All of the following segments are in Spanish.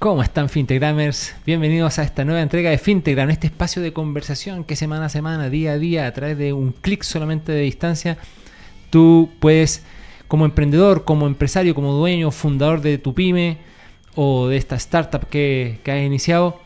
¿Cómo están, Fintegramers? Bienvenidos a esta nueva entrega de Fintegram, este espacio de conversación que semana a semana, día a día, a través de un clic solamente de distancia, tú puedes, como emprendedor, como empresario, como dueño, fundador de tu pyme o de esta startup que has iniciado,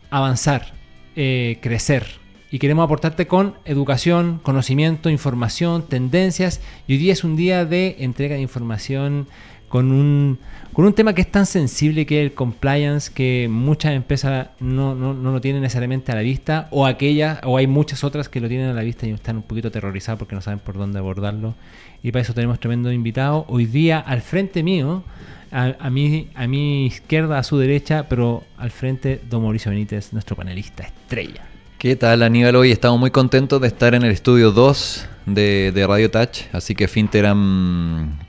avanzar, crecer. Y queremos aportarte con educación, conocimiento, información, tendencias. Y hoy día es un día de entrega de información con un tema que es tan sensible, que es el compliance, que muchas empresas no lo tienen necesariamente a la vista, o hay muchas otras que lo tienen a la vista y están un poquito aterrorizadas porque no saben por dónde abordarlo. Y para eso tenemos tremendo invitado. Hoy día al frente mío, a mi izquierda, a su derecha, pero al frente, don Mauricio Benítez, nuestro panelista estrella. ¿Qué tal, Aníbal? Hoy estamos muy contentos de estar en el estudio 2 de Radio Touch, así que Fintegram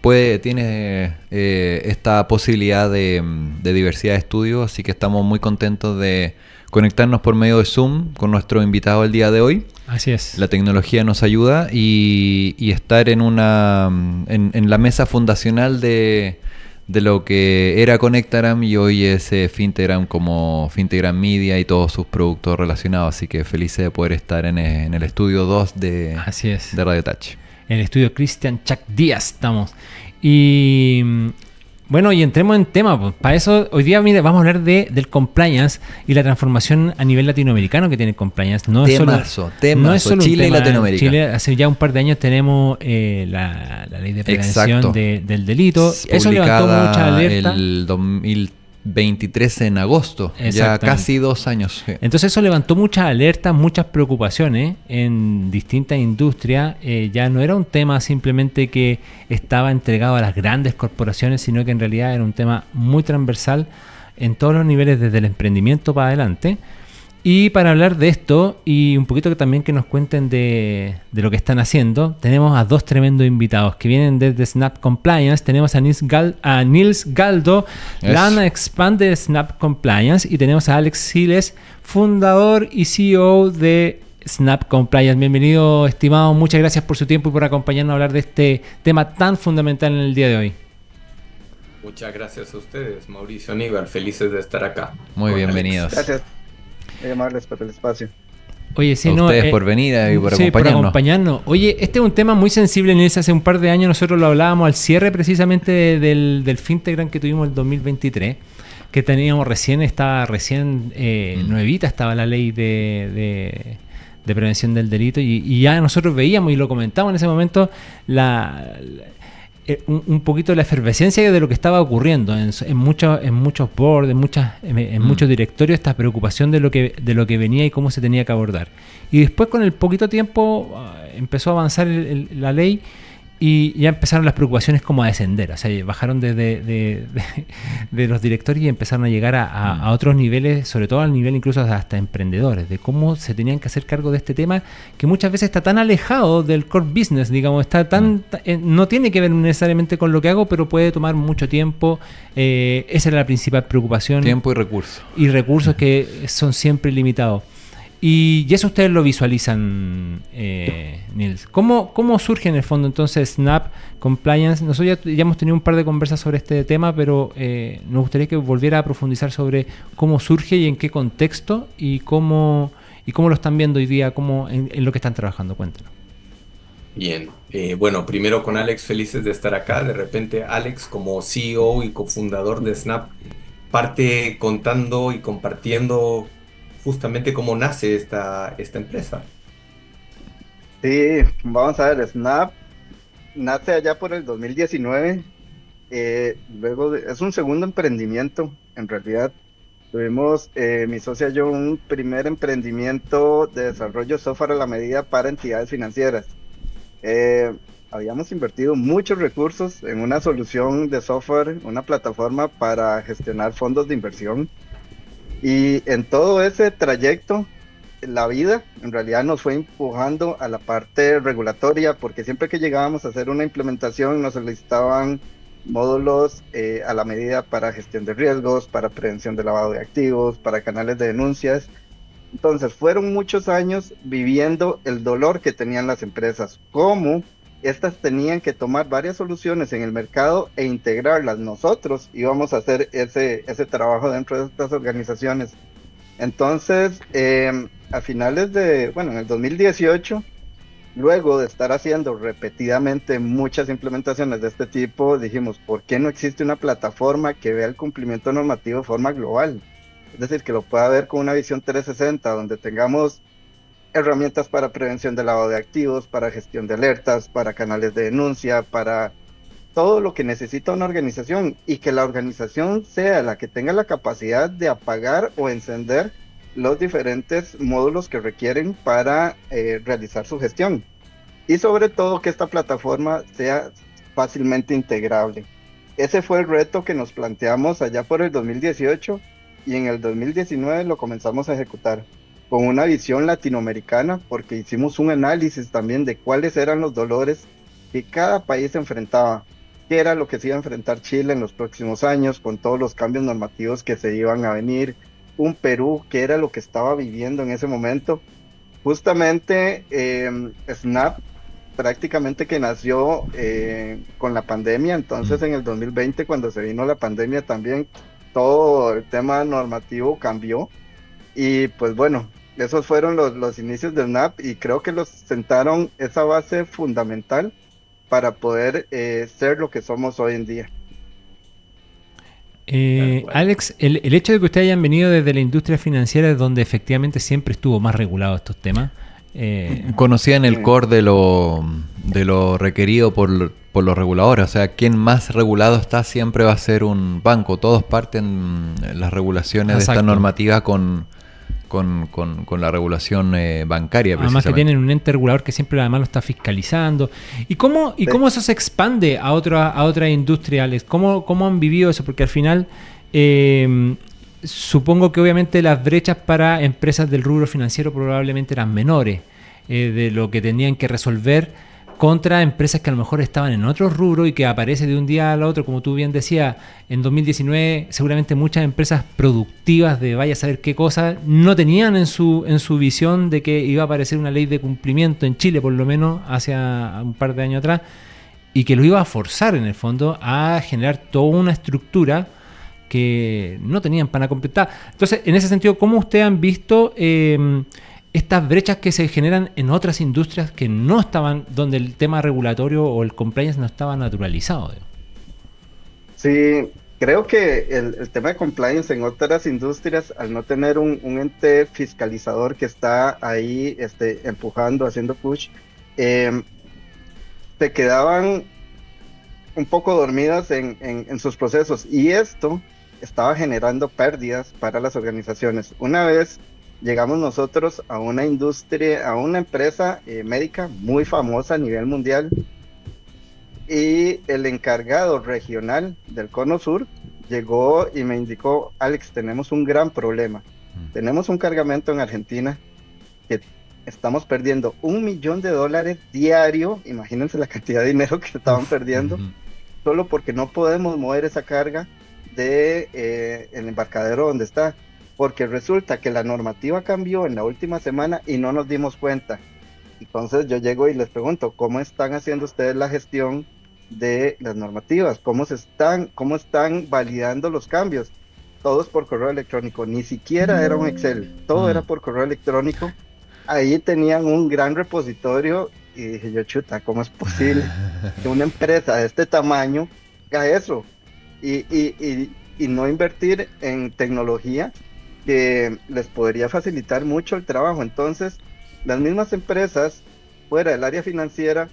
tiene esta posibilidad de diversidad de estudios, así que estamos muy contentos de conectarnos por medio de Zoom con nuestro invitado el día de hoy. Así es. La tecnología nos ayuda y estar en la mesa fundacional de lo que era Conectagram y hoy es Fintegram, como Fintegram Media y todos sus productos relacionados. Así que felices de poder estar en el estudio 2 de Radio Touch. En el estudio Cristian Chuck Díaz estamos. Y bueno, y entremos en tema. Pues. Para eso, hoy día vamos a hablar del compliance y la transformación a nivel latinoamericano que tiene el compliance. No es solo Chile y Latinoamérica. Chile, hace ya un par de años tenemos la ley de prevención del delito. Eso levantó mucha alerta. El 2023 en agosto, ya casi 2 años. Entonces eso levantó muchas alertas, muchas preocupaciones en distintas industrias. Ya no era un tema simplemente que estaba entregado a las grandes corporaciones, sino que en realidad era un tema muy transversal en todos los niveles, desde el emprendimiento para adelante. Y para hablar de esto y un poquito también que nos cuenten de lo que están haciendo, tenemos a dos tremendos invitados que vienen desde Snap Compliance. Tenemos a Nils Galdo, Lana Expand de Snap Compliance, y tenemos a Alex Siles, fundador y CEO de Snap Compliance. Bienvenido, estimado. Muchas gracias por su tiempo y por acompañarnos a hablar de este tema tan fundamental en el día de hoy. Muchas gracias a ustedes, Mauricio, Aníbal. Felices de estar acá. Muy bienvenidos. Gracias. Muy amables por el espacio. Oye, sí, ustedes por venir y por acompañarnos. Oye, este es un tema muy sensible, Nils. Hace un par de años nosotros lo hablábamos al cierre precisamente del Fintegram que tuvimos el 2023, que estaba recién nuevita, estaba la ley de prevención del delito, y ya nosotros veíamos y lo comentábamos en ese momento un poquito la efervescencia de lo que estaba ocurriendo en muchos boards, en muchos directorios, esta preocupación de lo que venía y cómo se tenía que abordar. Y después, con el poquito tiempo, empezó a avanzar la ley y ya empezaron las preocupaciones como a descender. O sea, bajaron de los directorios y empezaron a llegar a otros niveles, sobre todo al nivel incluso hasta emprendedores, de cómo se tenían que hacer cargo de este tema que muchas veces está tan alejado del core business, digamos, no tiene que ver necesariamente con lo que hago, pero puede tomar mucho tiempo. Esa era la principal preocupación. Tiempo y recursos. Y recursos que son siempre limitados. Y eso ustedes lo visualizan, Nils. ¿Cómo surge en el fondo entonces Snap Compliance? Nosotros ya hemos tenido un par de conversas sobre este tema, pero nos gustaría que volviera a profundizar sobre cómo surge y en qué contexto y cómo lo están viendo hoy día, en lo que están trabajando. Cuéntanos. Bien, bueno, primero con Alex, felices de estar acá. De repente Alex, como CEO y cofundador de Snap, parte contando y compartiendo justamente cómo nace esta empresa. Sí, vamos a ver, Snap nace allá por el 2019, luego es un segundo emprendimiento, en realidad. Tuvimos, mi socia y yo, un primer emprendimiento de desarrollo de software a la medida para entidades financieras. Habíamos invertido muchos recursos en una solución de software, una plataforma para gestionar fondos de inversión. Y en todo ese trayecto, la vida en realidad nos fue empujando a la parte regulatoria, porque siempre que llegábamos a hacer una implementación nos solicitaban módulos a la medida para gestión de riesgos, para prevención de lavado de activos, para canales de denuncias. Entonces fueron muchos años viviendo el dolor que tenían las empresas, cómo estas tenían que tomar varias soluciones en el mercado e integrarlas. Nosotros íbamos a hacer ese trabajo dentro de estas organizaciones. Entonces, a finales bueno, en el 2018, luego de estar haciendo repetidamente muchas implementaciones de este tipo, dijimos, ¿por qué no existe una plataforma que vea el cumplimiento normativo de forma global? Es decir, que lo pueda ver con una visión 360, donde tengamos herramientas para prevención de lavado de activos, para gestión de alertas, para canales de denuncia, para todo lo que necesita una organización, y que la organización sea la que tenga la capacidad de apagar o encender los diferentes módulos que requieren para realizar su gestión. Y sobre todo que esta plataforma sea fácilmente integrable. Ese fue el reto que nos planteamos allá por el 2018, y en el 2019 lo comenzamos a ejecutar con una visión latinoamericana, porque hicimos un análisis también de cuáles eran los dolores que cada país enfrentaba, qué era lo que se iba a enfrentar Chile en los próximos años con todos los cambios normativos que se iban a venir, un Perú, qué era lo que estaba viviendo en ese momento. Justamente Snap prácticamente que nació con la pandemia. Entonces en el 2020, cuando se vino la pandemia, también todo el tema normativo cambió, y pues bueno, esos fueron los inicios de Snap, y creo que los sentaron esa base fundamental para poder ser lo que somos hoy en día. Alex, el hecho de que ustedes hayan venido desde la industria financiera, donde efectivamente siempre estuvo más regulado estos temas, conocían el core de lo requerido por los reguladores. O sea, quien más regulado está siempre va a ser un banco. Todos parten las regulaciones Exacto. de esta normativa con la regulación bancaria. Además que tienen un ente regulador que siempre además lo está fiscalizando. ¿Y cómo eso se expande a otras industriales? ¿Cómo han vivido eso? Porque al final supongo que obviamente las brechas para empresas del rubro financiero probablemente eran menores de lo que tenían que resolver contra empresas que a lo mejor estaban en otro rubro y que aparece de un día al otro, como tú bien decías. En 2019 seguramente muchas empresas productivas de vaya a saber qué cosa no tenían en su visión de que iba a aparecer una ley de cumplimiento en Chile, por lo menos hace un par de años atrás, y que lo iba a forzar en el fondo a generar toda una estructura que no tenían para completar. Entonces, en ese sentido, ¿cómo ustedes han visto estas brechas que se generan en otras industrias que no estaban, donde el tema regulatorio o el compliance no estaba naturalizado? Sí, creo que el tema de compliance en otras industrias, al no tener un ente fiscalizador que está ahí empujando, haciendo push, se quedaban un poco dormidas en sus procesos, y esto estaba generando pérdidas para las organizaciones. Una vez llegamos nosotros a una industria, a una empresa médica muy famosa a nivel mundial, y el encargado regional del Cono Sur llegó y me indicó: Alex, tenemos un gran problema. Tenemos un cargamento en Argentina que estamos perdiendo $1 millón diario. Imagínense la cantidad de dinero que estaban perdiendo, solo porque no podemos mover esa carga de el embarcadero donde está, porque resulta que la normativa cambió en la última semana y no nos dimos cuenta. Entonces yo llego y les pregunto: ¿cómo están haciendo ustedes la gestión de las normativas? ¿Cómo están validando los cambios? Todos por correo electrónico, ni siquiera era un Excel, todo era por correo electrónico. Ahí tenían un gran repositorio, y dije yo: chuta, ¿cómo es posible que una empresa de este tamaño haga eso? Y no invertir en tecnología que les podría facilitar mucho el trabajo. Entonces, las mismas empresas fuera del área financiera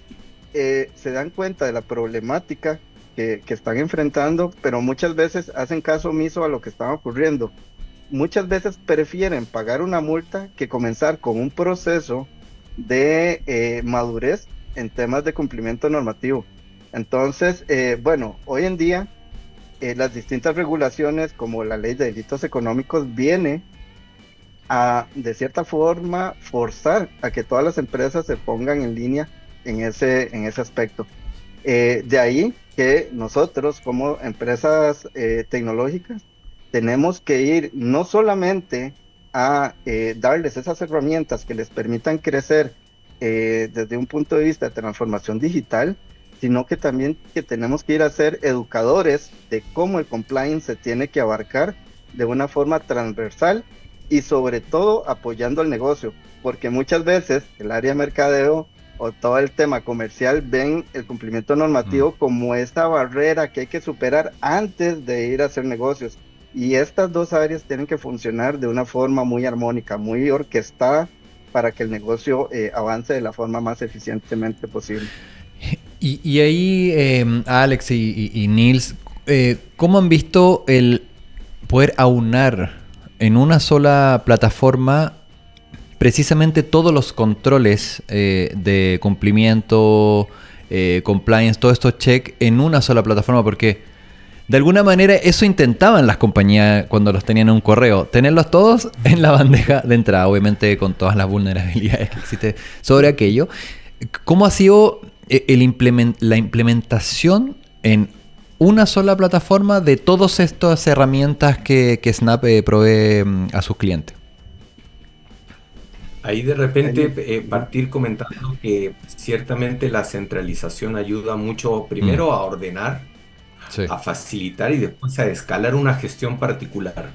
se dan cuenta de la problemática que están enfrentando, pero muchas veces hacen caso omiso a lo que está ocurriendo. Muchas veces prefieren pagar una multa que comenzar con un proceso de madurez en temas de cumplimiento normativo. Entonces, bueno, hoy en día las distintas regulaciones, como la ley de delitos económicos, viene a, de cierta forma, forzar a que todas las empresas se pongan en línea en ese aspecto. De ahí que nosotros, como empresas tecnológicas, tenemos que ir no solamente a darles esas herramientas que les permitan crecer desde un punto de vista de transformación digital, sino que también que tenemos que ir a ser educadores de cómo el compliance se tiene que abarcar de una forma transversal y sobre todo apoyando al negocio, porque muchas veces el área de mercadeo o todo el tema comercial ven el cumplimiento normativo como esta barrera que hay que superar antes de ir a hacer negocios. Y estas dos áreas tienen que funcionar de una forma muy armónica, muy orquestada para que el negocio avance de la forma más eficientemente posible. Y ahí, Alex y Nils, ¿cómo han visto el poder aunar en una sola plataforma precisamente todos los controles de cumplimiento, compliance, todos estos checks en una sola plataforma? Porque de alguna manera eso intentaban las compañías cuando los tenían en un correo, tenerlos todos en la bandeja de entrada, obviamente con todas las vulnerabilidades que existen sobre aquello. ¿Cómo ha sido la implementación en una sola plataforma de todas estas herramientas que Snap provee a sus clientes? Ahí de repente partir comentando que ciertamente la centralización ayuda mucho primero a ordenar, Sí. a facilitar y después a escalar una gestión particular.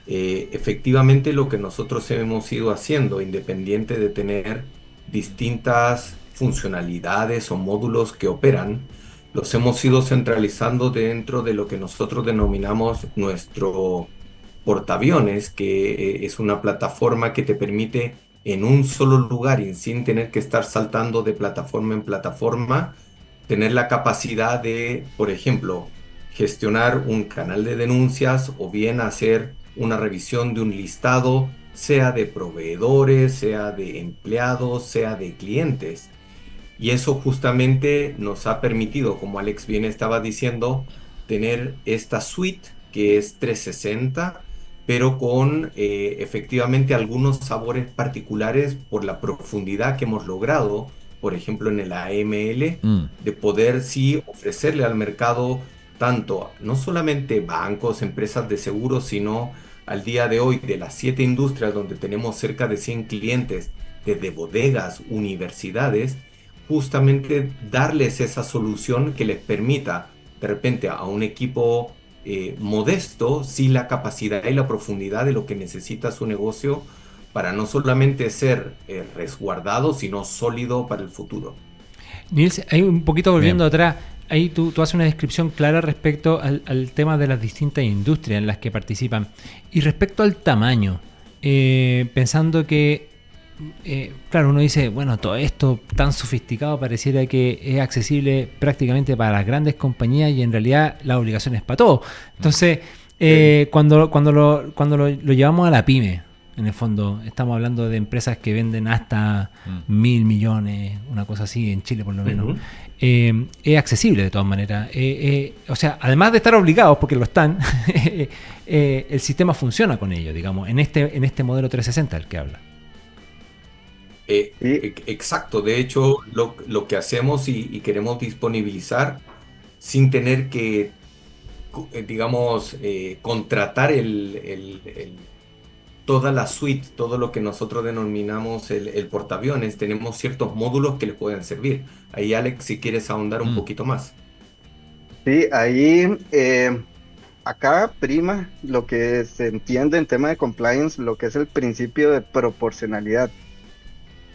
Efectivamente lo que nosotros hemos ido haciendo, independiente de tener distintas funcionalidades o módulos que operan, los hemos ido centralizando dentro de lo que nosotros denominamos nuestro portaaviones, que es una plataforma que te permite en un solo lugar y sin tener que estar saltando de plataforma en plataforma, tener la capacidad de, por ejemplo, gestionar un canal de denuncias o bien hacer una revisión de un listado, sea de proveedores, sea de empleados, sea de clientes. Y eso justamente nos ha permitido, como Alex bien estaba diciendo, tener esta suite que es 360, pero con efectivamente algunos sabores particulares por la profundidad que hemos logrado, por ejemplo en el AML, de poder sí ofrecerle al mercado tanto, no solamente bancos, empresas de seguros, sino al día de hoy de las 7 industrias donde tenemos cerca de 100 clientes, desde bodegas, universidades, justamente darles esa solución que les permita de repente a un equipo modesto, sí la capacidad y la profundidad de lo que necesita su negocio para no solamente ser resguardado, sino sólido para el futuro. Nils, ahí un poquito volviendo atrás, ahí tú haces una descripción clara respecto al tema de las distintas industrias en las que participan. Y respecto al tamaño, pensando que claro, uno dice, bueno, todo esto tan sofisticado pareciera que es accesible prácticamente para las grandes compañías y en realidad la obligación es para todos. Entonces, cuando lo llevamos a la pyme, en el fondo, estamos hablando de empresas que venden hasta 1.000 millones, una cosa así, en Chile por lo menos. Es accesible de todas maneras. O sea, además de estar obligados, porque lo están, el sistema funciona con ellos, digamos, en este modelo 360 del que habla. Exacto, de hecho lo que hacemos y queremos disponibilizar sin tener que, digamos, contratar toda la suite, todo lo que nosotros denominamos el portaaviones, tenemos ciertos módulos que les pueden servir. Ahí Alex, si quieres ahondar un poquito más. Sí, ahí acá prima lo que se entiende en tema de compliance, lo que es el principio de proporcionalidad.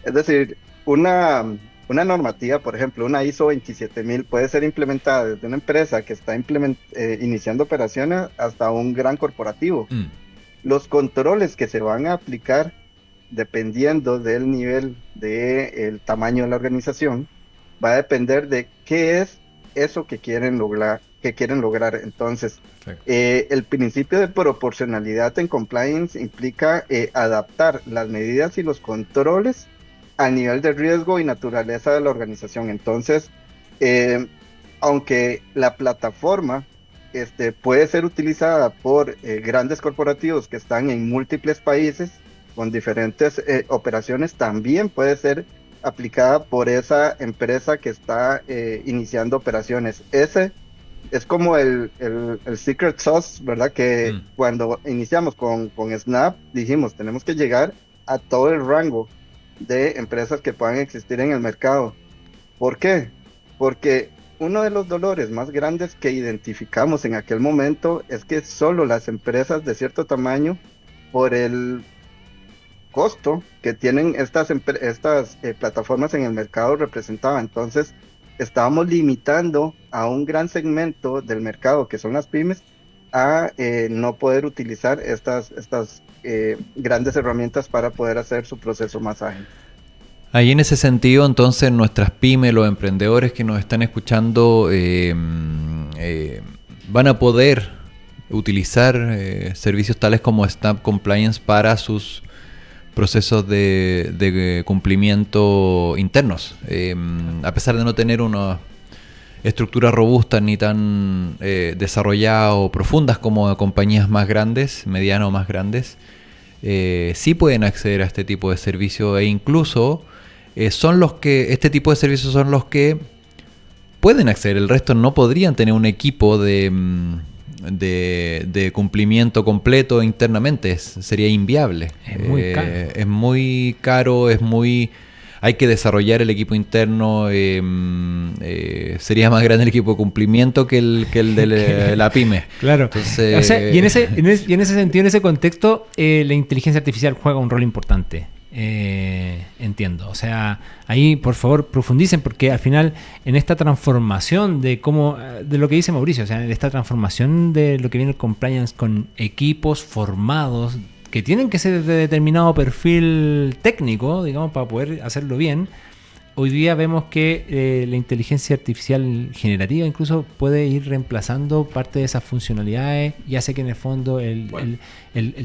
Es decir, una normativa, por ejemplo, una ISO 27000 puede ser implementada desde una empresa que está iniciando operaciones hasta un gran corporativo. Los controles que se van a aplicar, dependiendo del nivel del tamaño de la organización, va a depender de qué es eso que quieren lograr. Entonces, el principio de proporcionalidad en compliance implica adaptar las medidas y los controles al nivel de riesgo y naturaleza de la organización. Entonces, aunque la plataforma puede ser utilizada por grandes corporativos que están en múltiples países con diferentes operaciones, también puede ser aplicada por esa empresa que está iniciando operaciones. Ese es como el secret sauce, ¿verdad? Que cuando iniciamos con Snap dijimos, tenemos que llegar a todo el rango de empresas que puedan existir en el mercado. ¿Por qué? Porque uno de los dolores más grandes que identificamos en aquel momento es que solo las empresas de cierto tamaño, por el costo que tienen estas plataformas en el mercado, representaba. Entonces, estábamos limitando a un gran segmento del mercado, que son las pymes, a no poder utilizar estas grandes herramientas para poder hacer su proceso más ágil. Ahí en ese sentido, entonces, nuestras pymes, los emprendedores que nos están escuchando, van a poder utilizar servicios tales como Snap Compliance para sus procesos de cumplimiento internos. A pesar de no tener una estructuras robustas ni tan desarrolladas o profundas como compañías más grandes, medianas o más grandes, sí pueden acceder a este tipo de servicios, e incluso este tipo de servicios son los que pueden acceder. El resto no podrían tener un equipo de cumplimiento completo internamente. Sería inviable. Es muy caro. Es muy caro, hay que desarrollar el equipo interno. Sería más grande el equipo de cumplimiento que el de la pyme. Claro. Entonces, o sea, y en ese sentido, en ese contexto, la inteligencia artificial juega un rol importante. Entiendo. O sea, ahí por favor profundicen, porque al final en esta transformación de lo que dice Mauricio, o sea, en esta transformación de lo que viene el compliance con equipos formados que tienen que ser de determinado perfil técnico, digamos, para poder hacerlo bien. Hoy día vemos que la inteligencia artificial generativa incluso puede ir reemplazando parte de esas funcionalidades y hace que en el fondo el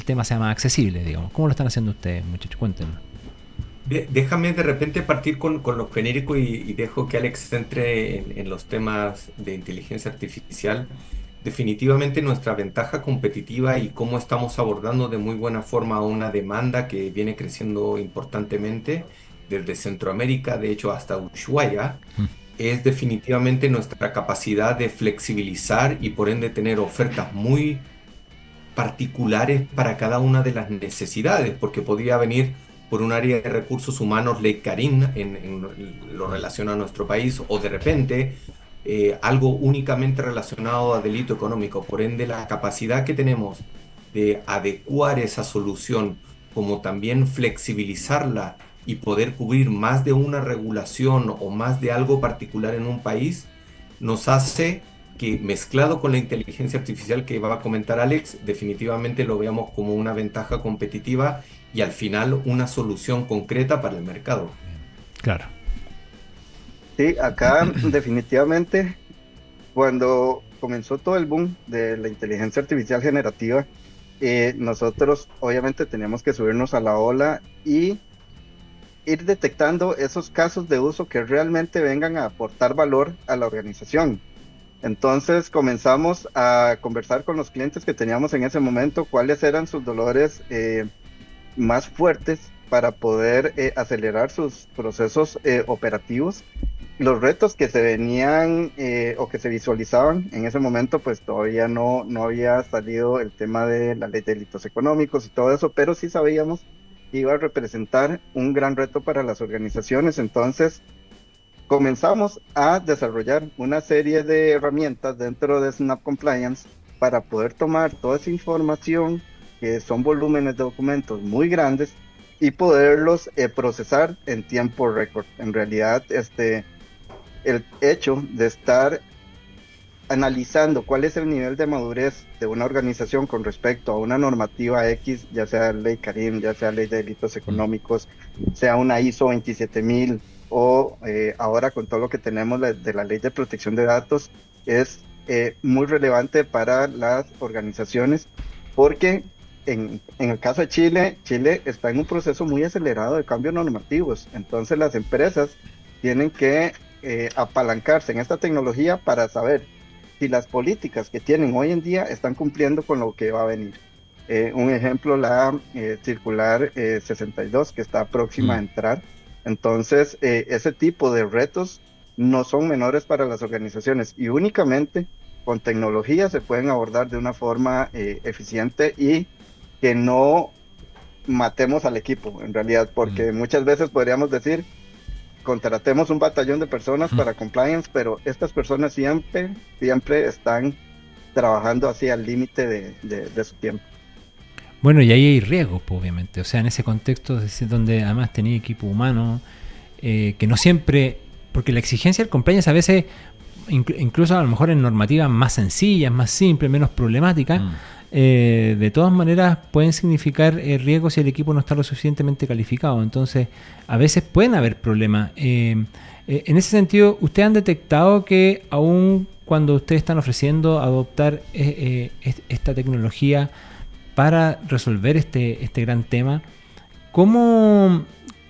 tema sea más accesible, digamos. ¿Cómo lo están haciendo ustedes, muchachos? Cuéntenos. Déjame de repente partir con lo genérico y dejo que Alex entre en los temas de inteligencia artificial. Definitivamente nuestra ventaja competitiva y cómo estamos abordando de muy buena forma una demanda que viene creciendo importantemente desde Centroamérica, de hecho hasta Ushuaia, es definitivamente nuestra capacidad de flexibilizar y por ende tener ofertas muy particulares para cada una de las necesidades, porque podría venir por un área de recursos humanos ley Karim en lo relacionado a nuestro país, o de repente algo únicamente relacionado a delito económico. Por ende, la capacidad que tenemos de adecuar esa solución, como también flexibilizarla y poder cubrir más de una regulación o más de algo particular en un país, nos hace que, mezclado con la inteligencia artificial que va a comentar Alex, definitivamente lo veamos como una ventaja competitiva y al final una solución concreta para el mercado. Claro. Sí, acá definitivamente cuando comenzó todo el boom de la inteligencia artificial generativa, nosotros obviamente teníamos que subirnos a la ola y ir detectando esos casos de uso que realmente vengan a aportar valor a la organización. Entonces comenzamos a conversar con los clientes que teníamos en ese momento, cuáles eran sus dolores más fuertes para poder acelerar sus procesos operativos. Los retos que se venían o que se visualizaban en ese momento, pues todavía no había salido el tema de la ley de delitos económicos y todo eso, pero sí sabíamos que iba a representar un gran reto para las organizaciones. Entonces comenzamos a desarrollar una serie de herramientas dentro de Snap Compliance para poder tomar toda esa información, que son volúmenes de documentos muy grandes, y poderlos procesar en tiempo récord. En realidad, el hecho de estar analizando cuál es el nivel de madurez de una organización con respecto a una normativa X, ya sea ley Karim, ya sea ley de delitos económicos, sea una ISO 27000 o ahora con todo lo que tenemos de la ley de protección de datos, es muy relevante para las organizaciones, porque en el caso de Chile está en un proceso muy acelerado de cambios normativos. Entonces las empresas tienen que apalancarse en esta tecnología para saber si las políticas que tienen hoy en día están cumpliendo con lo que va a venir. Un ejemplo, la circular 62, que está próxima a entrar. Entonces, ese tipo de retos no son menores para las organizaciones, y únicamente con tecnología se pueden abordar de una forma eficiente y que no matemos al equipo, en realidad, porque muchas veces podríamos decir, contratemos un batallón de personas para compliance, pero estas personas siempre están trabajando así al límite de su tiempo. Bueno, y ahí hay riesgos, pues, obviamente. O sea, en ese contexto es donde además tenía equipo humano, que no siempre, porque la exigencia del compliance a veces, incluso a lo mejor en normativas más sencillas, más simples, menos problemáticas, de todas maneras pueden significar riesgos si el equipo no está lo suficientemente calificado. Entonces, a veces pueden haber problemas. En ese sentido, ¿ustedes han detectado que aún cuando ustedes están ofreciendo adoptar esta tecnología para resolver este gran tema,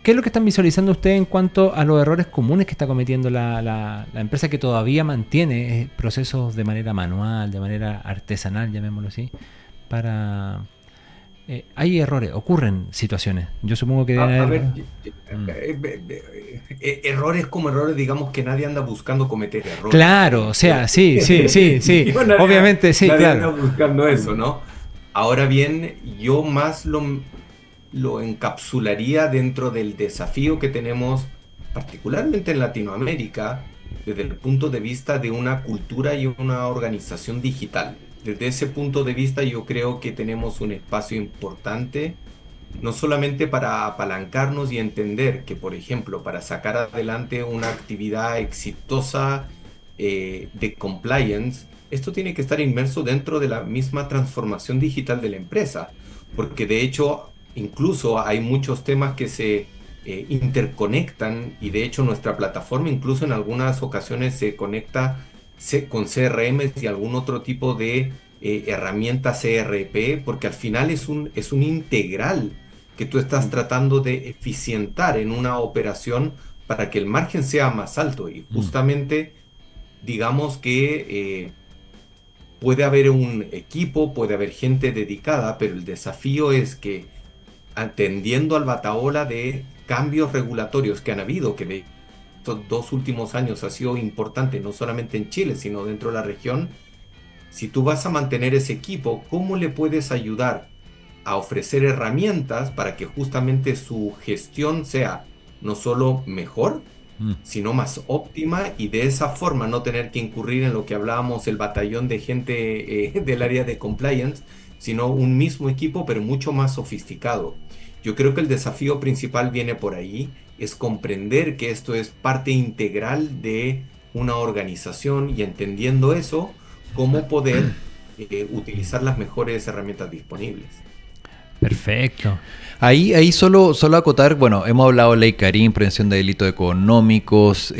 ¿qué es lo que están visualizando ustedes en cuanto a los errores comunes que está cometiendo la empresa que todavía mantiene procesos de manera manual, de manera artesanal, llamémoslo así? Hay errores, ocurren situaciones. Yo supongo que deben haber... Errores como errores, digamos que nadie anda buscando cometer errores. Claro, o sea, sí. Obviamente, sí, nadie claro. anda buscando eso, ¿no? Ahora bien, yo más lo encapsularía dentro del desafío que tenemos, particularmente en Latinoamérica, desde el punto de vista de una cultura y una organización digital. Desde ese punto de vista, yo creo que tenemos un espacio importante, no solamente para apalancarnos y entender que, por ejemplo, para sacar adelante una actividad exitosa de compliance, esto tiene que estar inmerso dentro de la misma transformación digital de la empresa, porque de hecho incluso hay muchos temas que se interconectan y de hecho nuestra plataforma incluso en algunas ocasiones se conecta con CRM y algún otro tipo de herramienta CRP, porque al final es un integral que tú estás tratando de eficientar en una operación para que el margen sea más alto y justamente digamos que puede haber un equipo, puede haber gente dedicada, pero el desafío es que atendiendo al batahola de cambios regulatorios que han habido, que de estos 2 últimos años ha sido importante, no solamente en Chile, sino dentro de la región, si tú vas a mantener ese equipo, ¿cómo le puedes ayudar a ofrecer herramientas para que justamente su gestión sea no solo mejor, sino más óptima y de esa forma no tener que incurrir en lo que hablábamos, el batallón de gente del área de compliance, sino un mismo equipo pero mucho más sofisticado? Yo creo que el desafío principal viene por ahí, es comprender que esto es parte integral de una organización y entendiendo eso, cómo poder utilizar las mejores herramientas disponibles. Perfecto. Ahí solo acotar, bueno, hemos hablado de Ley Karim, prevención de delitos económicos,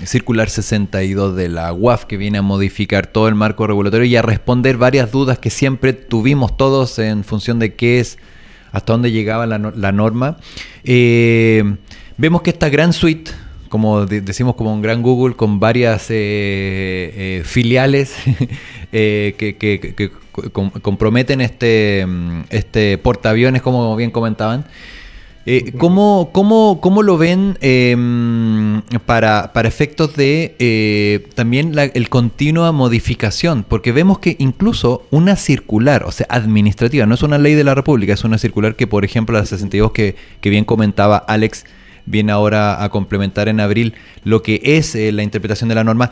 Circular 62 de la UAF que viene a modificar todo el marco regulatorio y a responder varias dudas que siempre tuvimos todos en función de qué es, hasta dónde llegaba la norma. Vemos que esta gran suite, como decimos, como un gran Google con varias filiales que comprometen este portaaviones, como bien comentaban. ¿Cómo lo ven para efectos de también el continua modificación? Porque vemos que incluso una circular, o sea, administrativa, no es una ley de la República, es una circular que, por ejemplo, la 62 que bien comentaba Alex, viene ahora a complementar en abril lo que es la interpretación de la norma.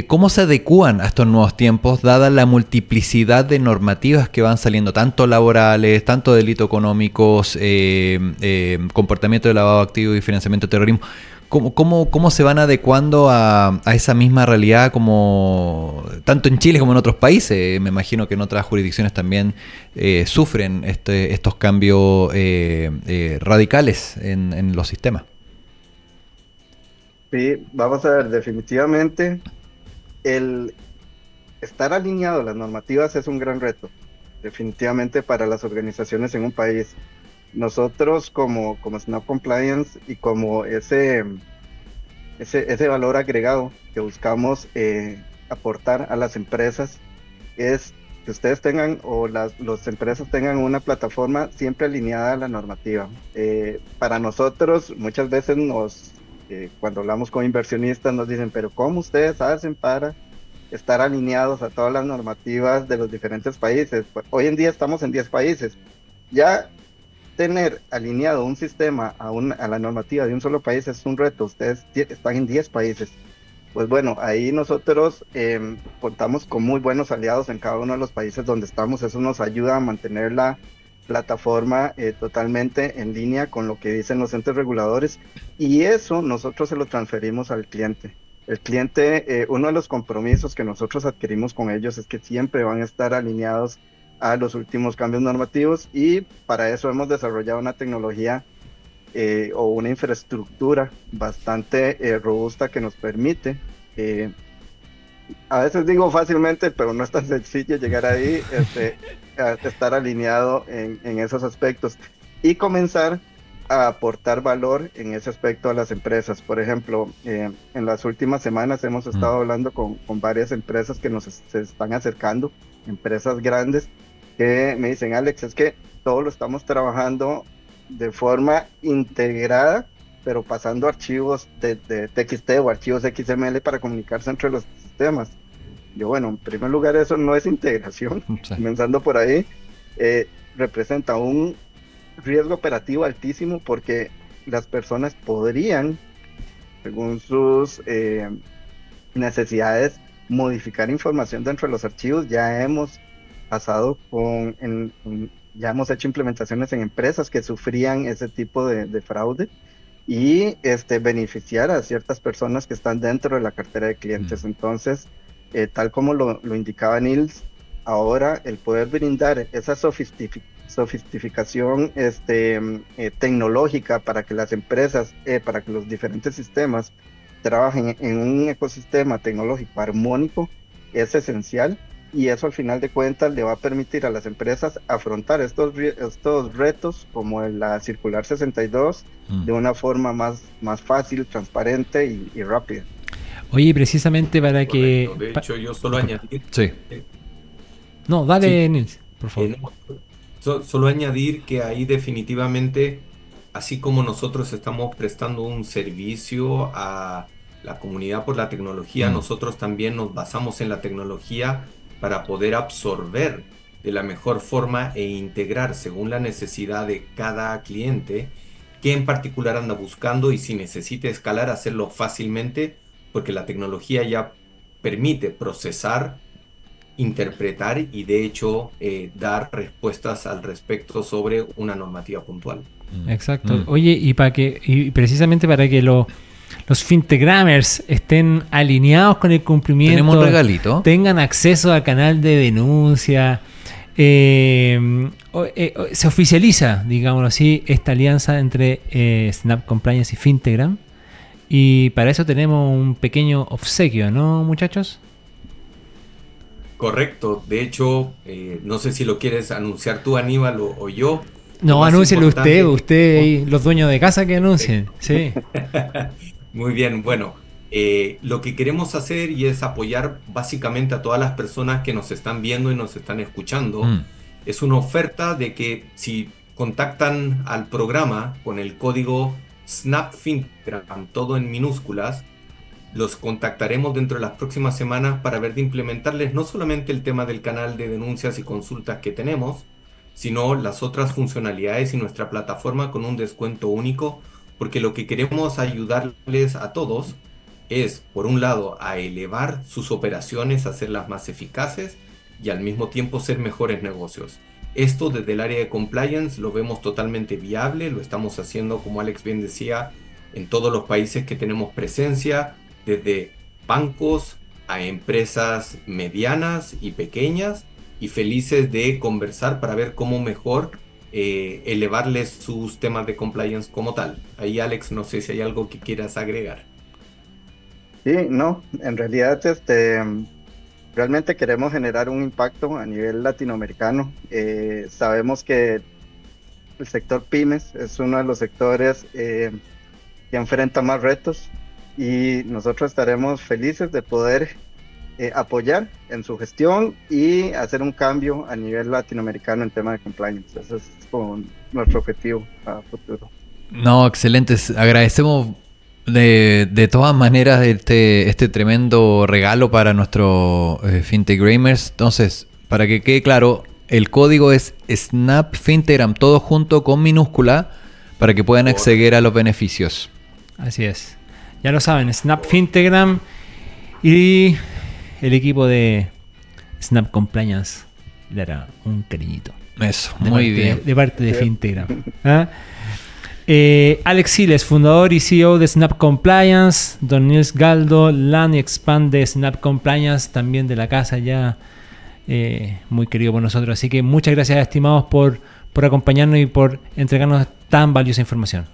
¿Cómo se adecúan a estos nuevos tiempos, dada la multiplicidad de normativas que van saliendo, tanto laborales, tanto delitos económicos, comportamiento de lavado activo y financiamiento de terrorismo? ¿Cómo se van adecuando a esa misma realidad, como tanto en Chile como en otros países? Me imagino que en otras jurisdicciones también sufren estos cambios radicales en los sistemas. Sí, vamos a ver, definitivamente el estar alineado a las normativas es un gran reto, definitivamente para las organizaciones en un país. Nosotros como Snap Compliance y como ese valor agregado que buscamos aportar a las empresas es que ustedes tengan o las empresas tengan una plataforma siempre alineada a la normativa. Para nosotros muchas veces cuando hablamos con inversionistas nos dicen, pero ¿cómo ustedes hacen para estar alineados a todas las normativas de los diferentes países? Pues, hoy en día estamos en 10 países, ya tener alineado un sistema a la normativa de un solo país es un reto. Ustedes están en 10 países. Pues bueno, ahí nosotros contamos con muy buenos aliados en cada uno de los países donde estamos. Eso nos ayuda a mantener la plataforma totalmente en línea con lo que dicen los entes reguladores, y eso nosotros se lo transferimos al cliente. El cliente, uno de los compromisos que nosotros adquirimos con ellos es que siempre van a estar alineados a los últimos cambios normativos, y para eso hemos desarrollado una tecnología o una infraestructura bastante robusta que nos permite, a veces digo fácilmente, pero no es tan sencillo llegar ahí, a estar alineado en esos aspectos y comenzar a aportar valor en ese aspecto a las empresas. Por ejemplo, en las últimas semanas hemos estado hablando con varias empresas que se están acercando, empresas grandes, que me dicen, Alex, es que todo lo estamos trabajando de forma integrada, pero pasando archivos de TXT o archivos XML para comunicarse entre los sistemas. Yo, bueno, en primer lugar, eso no es integración, sí. Comenzando por ahí, representa un riesgo operativo altísimo, porque las personas podrían, según sus necesidades, modificar información dentro de los archivos. Ya hemos pasado ya hemos hecho implementaciones en empresas que sufrían ese tipo de fraude, y beneficiar a ciertas personas que están dentro de la cartera de clientes. Entonces, tal como lo indicaba Nils, ahora el poder brindar esa sofisticación tecnológica para que las empresas, para que los diferentes sistemas trabajen en un ecosistema tecnológico armónico, es esencial. Y eso, al final de cuentas, le va a permitir a las empresas afrontar estos retos como la Circular 62 de una forma más fácil, transparente y rápida. Oye, precisamente para Correcto. que... De hecho, yo solo añadir... Sí. No, dale, Sí. Nils, por favor. Solo añadir que ahí definitivamente, así como nosotros estamos prestando un servicio a la comunidad por la tecnología, nosotros también nos basamos en la tecnología para poder absorber de la mejor forma e integrar según la necesidad de cada cliente, qué en particular anda buscando, y si necesita escalar, hacerlo fácilmente, porque la tecnología ya permite procesar, interpretar y de hecho dar respuestas al respecto sobre una normativa puntual. Exacto. Oye, y precisamente para que los Fintegrammers estén alineados con el cumplimiento, tenemos un regalito, tengan acceso al canal de denuncia, se oficializa, digámoslo así, esta alianza entre Snap Compliance y Fintegram, y para eso tenemos un pequeño obsequio, ¿no, muchachos? Correcto. De hecho, no sé si lo quieres anunciar tú, Aníbal, o yo. No, anúncielo usted, los dueños de casa que anuncien. Sí. Muy bien, bueno, lo que queremos hacer y es apoyar básicamente a todas las personas que nos están viendo y nos están escuchando. Es una oferta de que si contactan al programa con el código SNAPFintegram, todo en minúsculas, los contactaremos dentro de las próximas semanas para ver de implementarles no solamente el tema del canal de denuncias y consultas que tenemos, sino las otras funcionalidades y nuestra plataforma con un descuento único, porque lo que queremos ayudarles a todos es, por un lado, a elevar sus operaciones, hacerlas más eficaces y al mismo tiempo ser mejores negocios. Esto desde el área de compliance lo vemos totalmente viable, lo estamos haciendo, como Alex bien decía, en todos los países que tenemos presencia, desde bancos a empresas medianas y pequeñas, y felices de conversar para ver cómo mejor elevarles sus temas de compliance como tal. Ahí, Alex, no sé si hay algo que quieras agregar. Sí, no, en realidad realmente queremos generar un impacto a nivel latinoamericano. Sabemos que el sector pymes es uno de los sectores que enfrenta más retos, y nosotros estaremos felices de poder apoyar en su gestión y hacer un cambio a nivel latinoamericano en tema de compliance. Ese es como nuestro objetivo a futuro. No, excelentes. Agradecemos de todas maneras este tremendo regalo para nuestros Fintegramers. Entonces, para que quede claro, El código es Snap Fintegram, todo junto con minúscula, para que puedan acceder a los beneficios. Así es. Ya lo saben, Snap Fintegram y el equipo de Snap Compliance le hará un cariñito. Eso, De muy parte- bien. De parte de Fintegram. ¿Ah? Alex Siles, fundador y CEO de Snap Compliance. Don Nils Galdo, Land y Expand de Snap Compliance, también de la casa ya, muy querido por nosotros. Así que muchas gracias, estimados, por acompañarnos y por entregarnos tan valiosa información.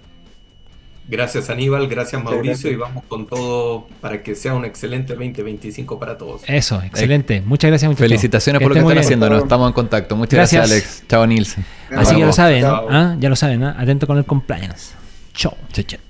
Gracias Aníbal, gracias Mauricio gracias. y vamos con todo para que sea un excelente 2025 para todos. Eso, excelente. Muchas gracias, muchachos. Felicitaciones por lo que estén muy están bien. haciendo. Nos estamos en contacto. Muchas gracias, Gracias. Alex. Chao, Nilsen. Así que ya lo Vamos. saben, Chao. ¿ah? Ya lo saben, ¿ah? Atento con el compliance. Chao. Chao, chao.